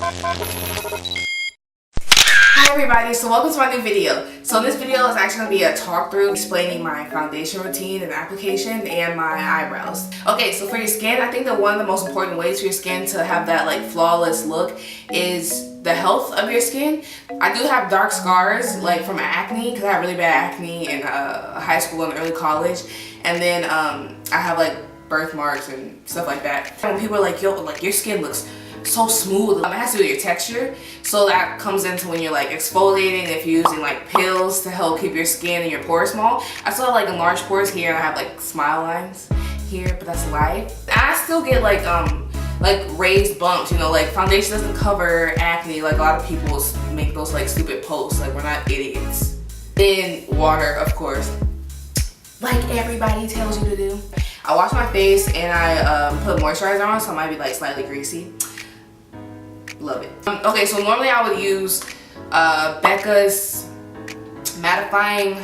Hi everybody, so welcome to my new video. So this video is actually going to be a talk through explaining my foundation routine and application and my eyebrows. Okay, so for your skin, I think that one of the most important ways for your skin to have that like flawless look is the health of your skin. I do have dark scars like from acne because I had really bad acne in high school and early college, and then I have like birthmarks and stuff like that. When people are like, yo, like your skin looks so smooth, it has to do with your texture. So that comes into when you're like exfoliating, if you're using like pills to help keep your skin and your pores small. I still have like enlarged pores here, and I have like smile lines here, but that's life. I still get like raised bumps, you know, like foundation doesn't cover acne like a lot of people make those like stupid posts, like we're not idiots. Then water, of course, like everybody tells you to do. I wash my face and I put moisturizer on, so I might be like slightly greasy. Love it. Okay, so normally I would use Becca's mattifying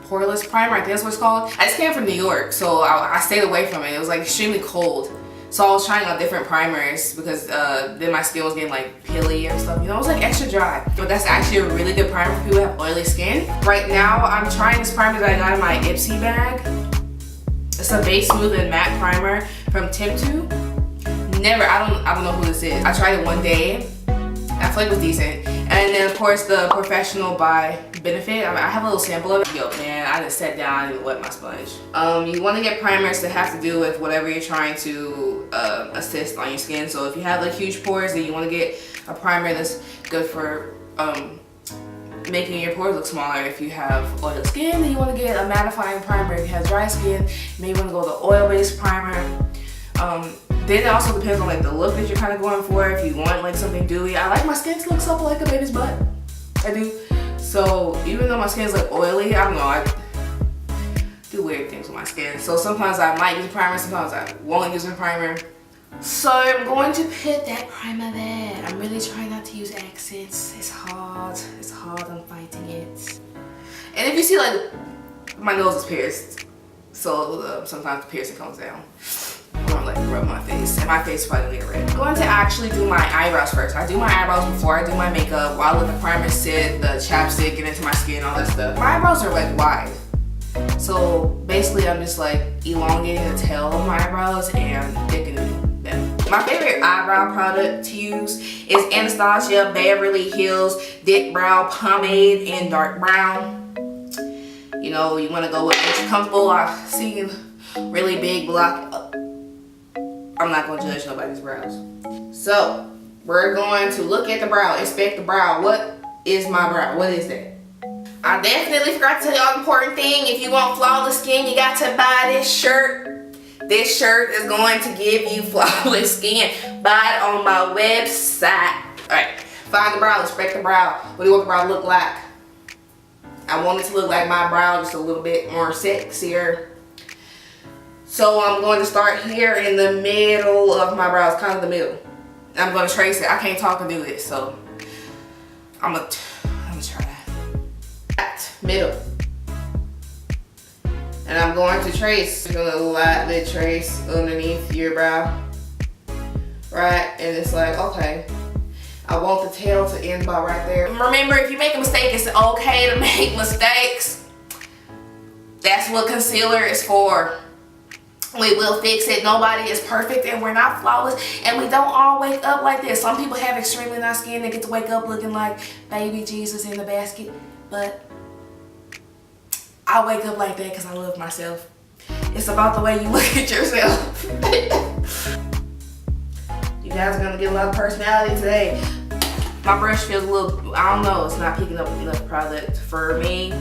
poreless primer. I think that's what it's called. I just came from New York, so I stayed away from it. It was like extremely cold, so I was trying out different primers because then my skin was getting like peely and stuff. You know, it was like extra dry. But that's actually a really good primer for people who have oily skin. Right now, I'm trying this primer that I got in my Ipsy bag. It's a base smooth and matte primer from Tim2. I don't know who this is. I tried it one day. I feel like it was decent. And then of course the Professional by Benefit. I have a little sample of it. Yo man, I just sat down and even wet my sponge. You want to get primers that have to do with whatever you're trying to assist on your skin. So if you have like huge pores, then you want to get a primer that's good for making your pores look smaller. If you have oily skin, then you want to get a mattifying primer. If you have dry skin, you may want to go with the oil-based primer. Then it also depends on like the look that you're kind of going for. If you want like something dewy, I like my skin to look supple like a baby's butt. I do. So even though my skin is like oily, I don't know, I do weird things with my skin. So sometimes I might use a primer, sometimes I won't use a primer. So I'm going to put that primer there. I'm really trying not to use accents. It's hard. It's hard. I'm fighting it. And if you see like my nose is pierced, so sometimes the piercing comes down. I'm like rub my face, and my face is probably gonna get red. I'm going to actually do my eyebrows first. I do my eyebrows before I do my makeup. While I let the primer sit, the chapstick get into my skin, all that stuff. My eyebrows are like wide, so basically I'm just like elongating the tail of my eyebrows and thickening them. My favorite eyebrow product to use is Anastasia Beverly Hills Thick Brow Pomade in dark brown. You know, you want to go with what you're comfortable. I've seen really big block. I'm not going to judge nobody's brows. So we're going to look at the brow, inspect the brow. What is my brow? What is that? I definitely forgot to tell y'all an important thing. If you want flawless skin, you got to buy this shirt. This shirt is going to give you flawless skin. Buy it on my website. Alright, find the brow, inspect the brow. What do you want the brow to look like? I want it to look like my brow, just a little bit more sexier. So I'm going to start here in the middle of my brows, kind of the middle. I'm going to trace it. I can't talk and do this, so I'm gonna try that. Middle. And I'm going to trace. I'm going to lightly trace underneath your brow. Right? And it's like, okay, I want the tail to end about right there. Remember, if you make a mistake, it's okay to make mistakes. That's what concealer is for. We will fix it. Nobody is perfect, and we're not flawless, and we don't all wake up like this. Some people have extremely nice skin. They get to wake up looking like baby Jesus in the basket, but I wake up like that because I love myself. It's about the way you look at yourself. You guys are going to get a lot of personality today. My brush feels a little, I don't know, it's not picking up enough product for me.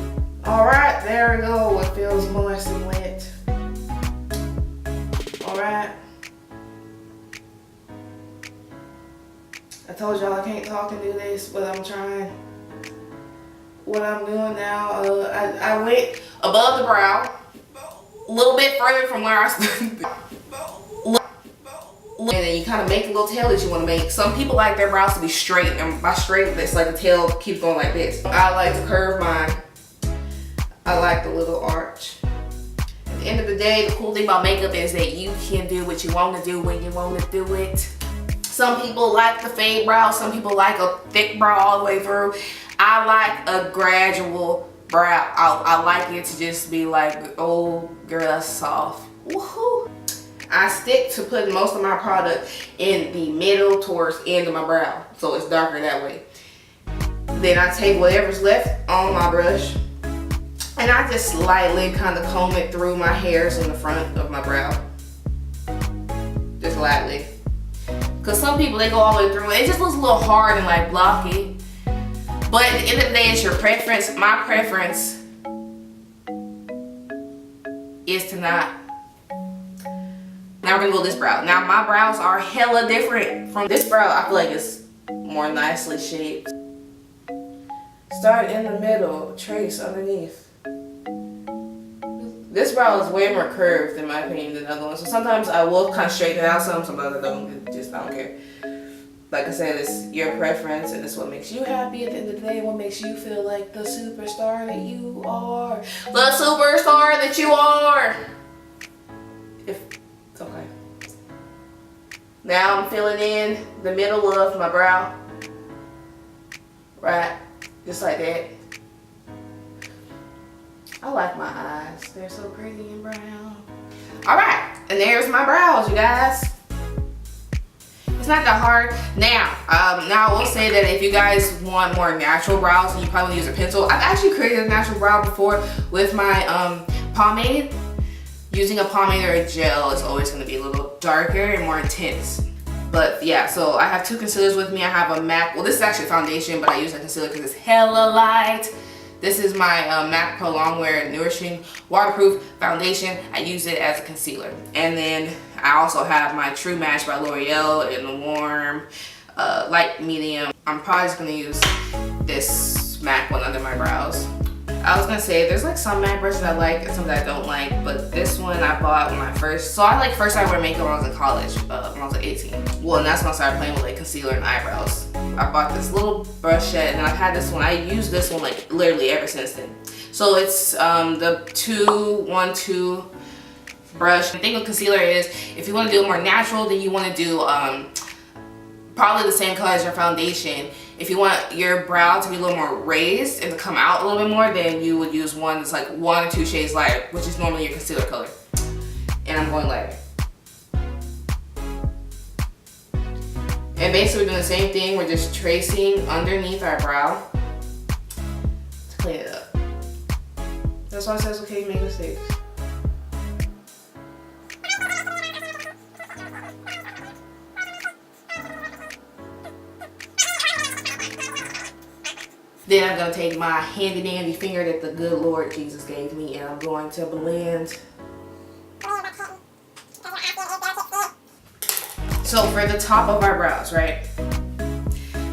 Alright, there we go. It feels moist and wet. Alright. I told y'all I can't talk and do this, but I'm trying. What I'm doing now, I went above the brow, a little bit further from where I stood. And then you kind of make the little tail that you want to make. Some people like their brows to be straight, and by straight, it's like the tail keeps going like this. I like to curve mine. I like the little arch. At the end of the day, the cool thing about makeup is that you can do what you want to do when you want to do it. Some people like the fade brow, some people like a thick brow all the way through. I like a gradual brow. I like it to just be like, oh girl, that's soft. Woohoo! I stick to putting most of my product in the middle towards the end of my brow, so it's darker that way. Then I take whatever's left on my brush and I just lightly kind of comb it through my hairs in the front of my brow. Just lightly. Because some people, they go all the way through and it just looks a little hard and like blocky. But at the end of the day, it's your preference. My preference is to not. Now we're gonna go this brow. Now my brows are hella different from this brow. I feel like it's more nicely shaped. Start in the middle, trace underneath. This brow is way more curved in my opinion than the other one. So sometimes I will kind of straighten it out some, sometimes I don't. I don't care. Like I said, it's your preference and it's what makes you happy at the end of the day. What makes you feel like the superstar that you are. The superstar that you are. Okay. Now I'm filling in the middle of my brow. Right. Just like that. I like my eyes. They're so pretty and brown. Alright. And there's my brows, you guys. It's not that hard. Now I will say that if you guys want more natural brows, you probably use a pencil. I've actually created a natural brow before with my pomade. Using a pomade or a gel is always going to be a little darker and more intense. But yeah, so I have two concealers with me. I have a MAC, well this is actually a foundation, but I use a concealer because it's hella light. This is my MAC Pro Longwear Nourishing Waterproof Foundation. I use it as a concealer. And then I also have my True Match by L'Oreal in the warm, light medium. I'm probably just going to use this MAC one under my brows. I was gonna say there's like some MAC brushes I like and some that I don't like, but this one I bought when I first first started wearing makeup when I was in college, when I was like 18. Well, and that's when I started playing with like concealer and eyebrows. I bought this little brush set and I've had this one. I use this one like literally ever since then. So it's the 212 brush. The thing with concealer is if you want to do it more natural, then you want to do probably the same color as your foundation. If you want your brow to be a little more raised and to come out a little bit more, then you would use one that's like 1 or 2 shades lighter, which is normally your concealer color. And I'm going lighter. And basically we're doing the same thing. We're just tracing underneath our brow to clean it up. That's why it says okay, you make mistakes. Then I'm going to take my handy dandy finger that the good Lord Jesus gave me and I'm going to blend. So for the top of our brows, right?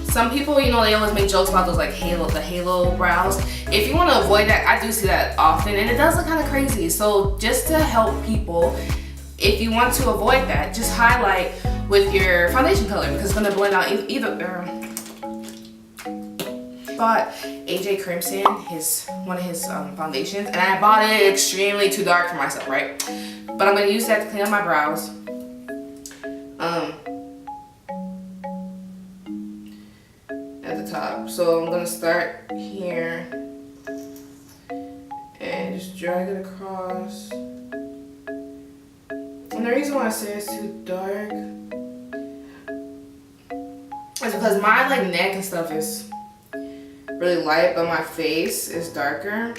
Some people, you know, they always make jokes about those like the halo brows. If you want to avoid that, I do see that often and it does look kind of crazy. So just to help people, if you want to avoid that, just highlight with your foundation color because it's going to blend out either. Bought AJ Crimson, one of his foundations, and I bought it extremely too dark for myself, right? But I'm gonna use that to clean up my brows. At the top. So I'm gonna start here and just drag it across. And the reason why I say it's too dark is because my like neck and stuff is really light, but my face is darker.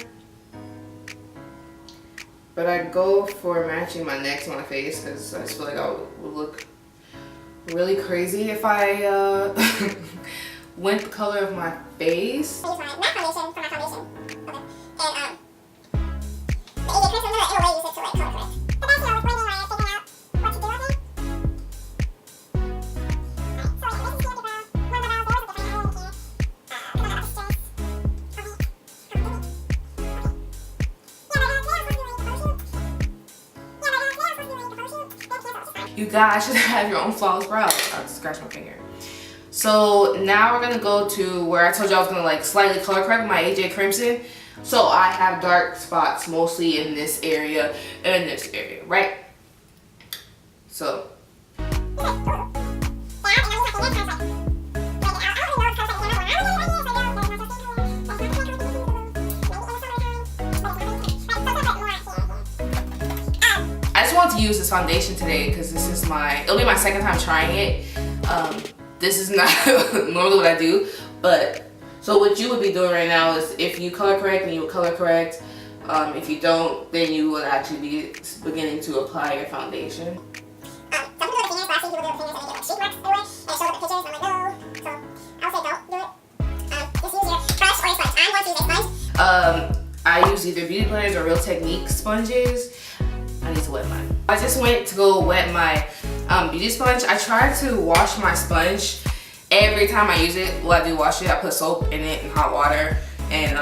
But I go for matching my neck to my face because I just feel like I would look really crazy if I went the color of my face. I use my matte foundation for my foundation. Okay. And the AJ Crimson, I don't use it to like color correct. But that's, you know, blending while I'm figuring out what to do, I think. You guys should have your own flawless brows. I just scratched my finger. So now we're gonna go to where I told you I was gonna like slightly color correct my AJ Crimson. So I have dark spots mostly in this area and this area, right? So. use this foundation today because this is it'll be my second time trying it. This is not normally what I do, but so what you would be doing right now is if you color correct, then you would color correct. If you don't, then you would actually be beginning to apply your foundation. I use either Beauty Blenders or Real Technique sponges. I need to wet mine. I just went to go wet my beauty sponge. I try to wash my sponge every time I use it. Well, I do wash it. I put soap in it and hot water and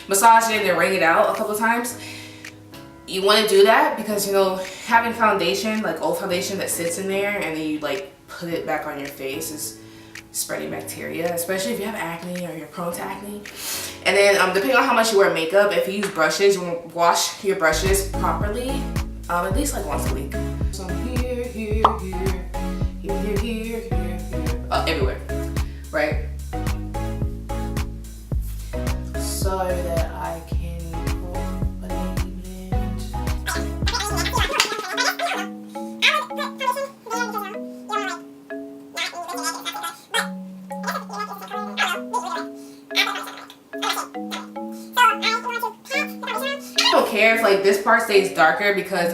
massage it and wring it out a couple times. You want to do that because, you know, having foundation, like old foundation that sits in there and then you like put it back on your face is spreading bacteria, especially if you have acne or you're prone to acne. And then depending on how much you wear makeup, if you use brushes, you want to wash your brushes properly at least like once a week. So here, here, here, here, here, here, here, here, everywhere, right? So that I can I don't care if like this part stays darker because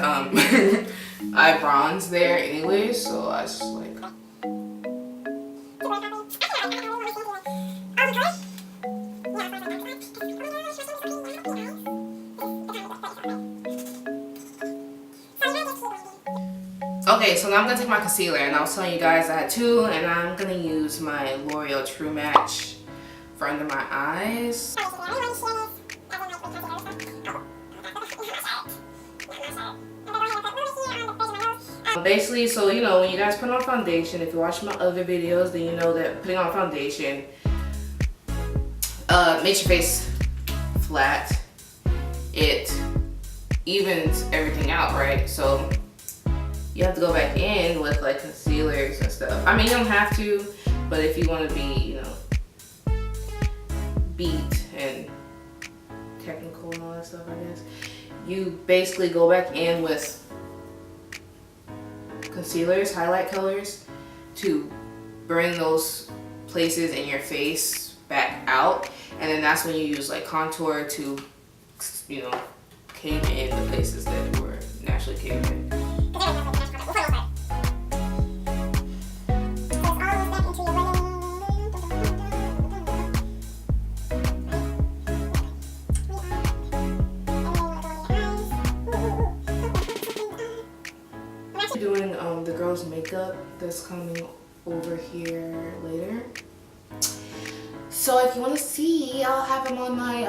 I bronze there anyway, so I just like okay, so now I'm gonna take my concealer, and I was telling you guys I had two, and I'm gonna use my L'Oreal True Match for under my eyes. Basically, so you know, when you guys put on foundation, if you watch my other videos, then you know that putting on foundation makes your face flat. It evens everything out, right? So you have to go back in with like concealers and stuff. I mean, you don't have to, but if you want to be, you know, beat and technical and all that stuff, I guess, you basically go back in with concealers, highlight colors, to bring those places in your face back out, and then that's when you use like contour to, you know, cave in the places that were naturally caved in. Doing the girl's makeup that's coming over here later. So if you want to see, I'll have them on my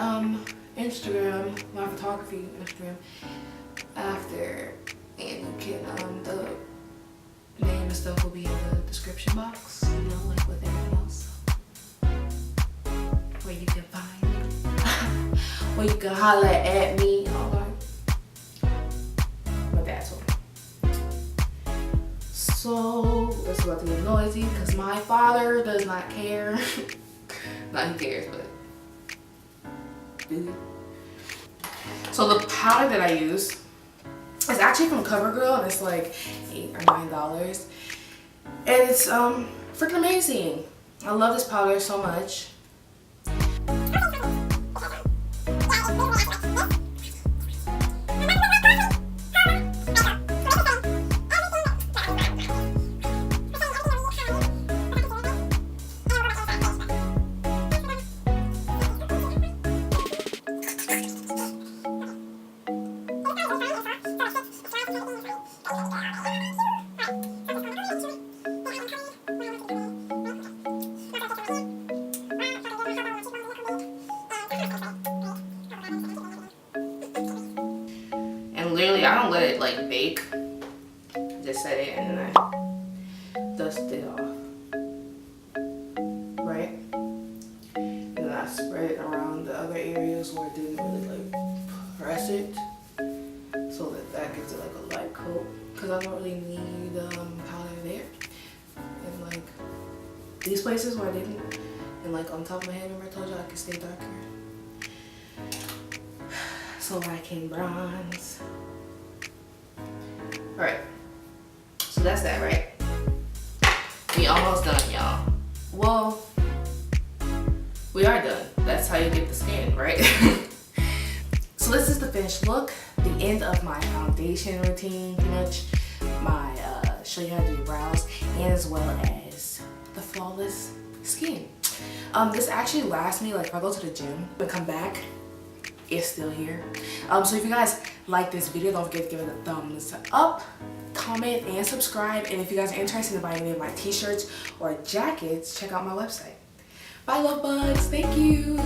Instagram, my photography Instagram after, and you can the name and stuff will be in the description box, you know, like with everything else, where you can find me, where you can holler at me. But that's all. So it's about to get noisy because my father does not care. Not he cares, but dude. So the powder that I use is actually from CoverGirl, and it's like $8 or $9, and it's freaking amazing. I love this powder so much. Literally, I don't let it like bake. Just set it and then I dust it off, right? And then I spread it around the other areas where it didn't really like press it, so that gives it like a light coat. Cause I don't really need powder there, and like these places where I didn't, and like on top of my head, remember I told you I could stay darker. So I can bronze Alright, so that's that, right? We almost done, y'all. Well, we are done. That's how you get the skin, right? So this is the finished look, the end of my foundation routine, pretty much. My show you how to do your brows, and as well as the flawless skin. This actually lasts me, like if I go to the gym and come back, it's still here. So if you guys like this video, don't forget to give it a thumbs up, comment, and subscribe. And if you guys are interested in buying any of my t-shirts or jackets, check out my website. Bye, love bugs. Thank you.